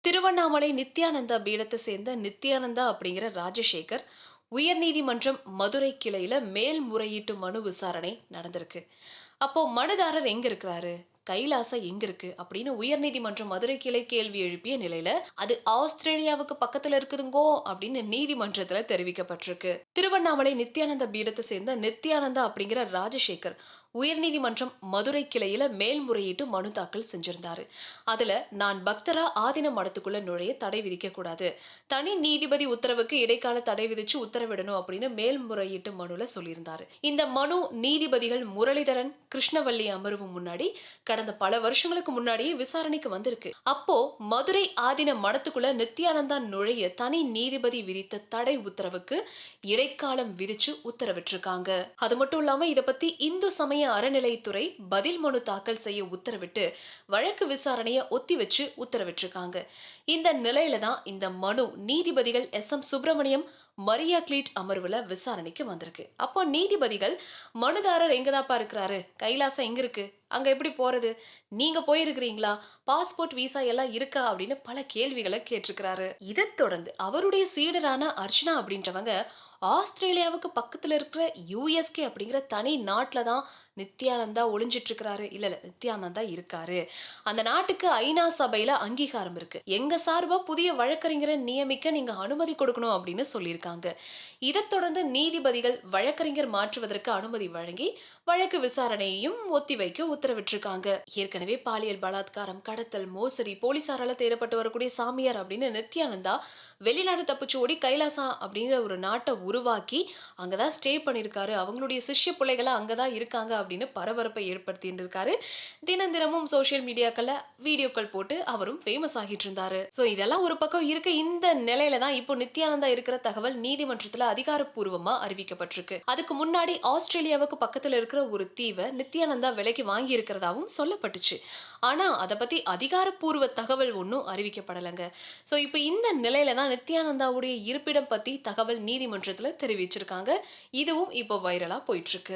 திருவண்ணாமலை நித்யானந்தா பீடத்தை சேர்ந்த நித்யானந்தா அப்படிங்கிற ராஜசேகர் உயர்நீதிமன்றம் மதுரை கிளையில மேல்முறையீட்டு மனு விசாரணை நடந்திருக்கு. அப்போ மனுதாரர் எங்க இருக்கிறாரு? கைலாசா எங்க இருக்கு? அப்படின்னு உயர்நீதிமன்றம் மதுரை கிளை கேள்வி எழுப்பிய நிலையில, அது ஆஸ்திரேலியாவுக்கு பக்கத்துல இருக்குதுங்கோ அப்படின்னு நீதிமன்றத்துல தெரிவிக்கப்பட்டிருக்கு. திருவண்ணாமலை நித்யானந்தா பீடத்தை சேர்ந்த நித்யானந்தா அப்படிங்கிற ராஜசேகர் உயர்நீதிமன்றம் மதுரை கிளையில மேல்முறையீட்டு மனு தாக்கல் செஞ்சிருந்தாரு. அதுல நான் பக்தரா ஆதீன மடத்துக்குள்ள நுழைய தடை விதிக்க கூடாது, தனி நீதிபதி உத்தரவுக்கு இடைக்கால தடை விதிச்சு உத்தரவிடணும் அப்படின்னு மேல்முறையீட்டு மனுல சொல்லியிருந்தாரு. இந்த மனு நீதிபதிகள் முரளிதரன், கிருஷ்ணவள்ளி அமர்வு முன்னாடி கடந்த பல வருஷங்களுக்கு முன்னாடியே விசாரணைக்கு வந்திருக்கு. அப்போ மதுரை ஆதீன மடத்துக்குள்ள நித்யானந்தா நுழைய தனி நீதிபதி விதித்த தடை உத்தரவுக்கு இடைக்காலம் விதிச்சு உத்தரவிட்டிருக்காங்க. அது மட்டும் இல்லாம இத பத்தி இந்து சமய அறநிலைத்துறை பதில் மனு தாக்கல் செய்ய உத்தரவிட்டு வழக்கு விசாரணையை ஒத்தி வச்சு உத்தரவிட்டிருக்காங்க. இந்த நிலையில தான் இந்த மனு நீதிபதிகள் எஸ்.எம். சுப்பிரமணியம், மரியா கிளீட் அமர்வுல விசாரணைக்கு வந்திருக்கு. அப்போ நீதிபதிகள் மனுதாரர் எங்கதாப்பா இருக்கிறாரு, கைலாசம் எங்க இருக்கு, அங்க எப்படி போறது, நீங்க போயிருக்கிறீங்களா, பாஸ்போர்ட் விசா எல்லாம் இருக்கா அப்படின்னு பல கேள்விகளை கேட்டிருக்கிறாரு. இதை தொடர்ந்து அவருடைய சீடரான அர்ச்சனா அப்படின்றவங்க ஆஸ்திரேலியாவுக்கு பக்கத்துல இருக்கிற யுஎஸ்கே அப்படிங்கிற தனி நாட்டுல தான் நித்யானந்தா ஒளிஞ்சிட்டு இருக்கிறாரு. இல்ல நித்யானந்தா இருக்காரு. அந்த நாட்டுக்கு ஐநா சபையில அங்கீகாரம் இருக்கு. எங்க சார்பா புதிய வழக்கறிஞரை நியமிக்க நீங்க அனுமதி கொடுக்கணும் அப்படின்னு சொல்லியிருக்காங்க. இதைத் தொடர்ந்து நீதிபதிகள் வழக்கறிஞர் மாற்றுவதற்கு அனுமதி வழங்கி வழக்கு விசாரணையையும் ஒத்திவைக்க உத்தரவிட்டிருக்காங்க. ஏற்கனவே பாலியல் பலாத்காரம், கடத்தல், மோசடி, போலீசாரால தேடப்பட்டு வரக்கூடிய சாமியார் அப்படின்னு நித்யானந்தா வெளிநாடு தப்பிச்சு ஓடி கைலாசா அப்படிங்கிற ஒரு நாட்டை உருவாக்கி அங்கதான் ஸ்டே பண்ணிருக்காரு. அவங்களுடைய சிஷ்ய பிள்ளைகளை அங்கதான் இருக்காங்க அப்படின்னு பரபரப்பை ஏற்படுத்திட்டு இருக்காரு. தினமும் சோசியல் மீடியாக்கள்ல வீடியோக்கள் போட்டு அவரும் ஃபேமஸ் ஆகிட்டு இருந்தாரு. சோ இதெல்லாம் ஒரு பக்கம் இருக்க, இந்த நிலையில தான் இப்போ நித்யானந்தா இருக்கிற தகவல் நீதிமன்றத்துல அதிகாரப்பூர்வமா அறிவிக்கப்பட்டிருக்கு. அதுக்கு முன்னாடி ஆஸ்திரேலியாவுக்கு பக்கத்துல இருக்கிற ஒரு தீவை நித்யானந்தா விலைக்கு வாங்கி இருக்கிறதாவும் சொல்லப்பட்டுச்சு. ஆனா அதை பத்தி அதிகாரப்பூர்வ தகவல் ஒன்னும் அறிவிக்கப்படலைங்க. சோ இப்போ இந்த நிலையில தான் நித்யானந்தாவுடைய இருப்பிடம் பத்தி தகவல் நீதிமன்றத்துல தெரிவிச்சிருக்காங்க. இதுவும் இப்போ வைரலா போயிட்டு இருக்கு.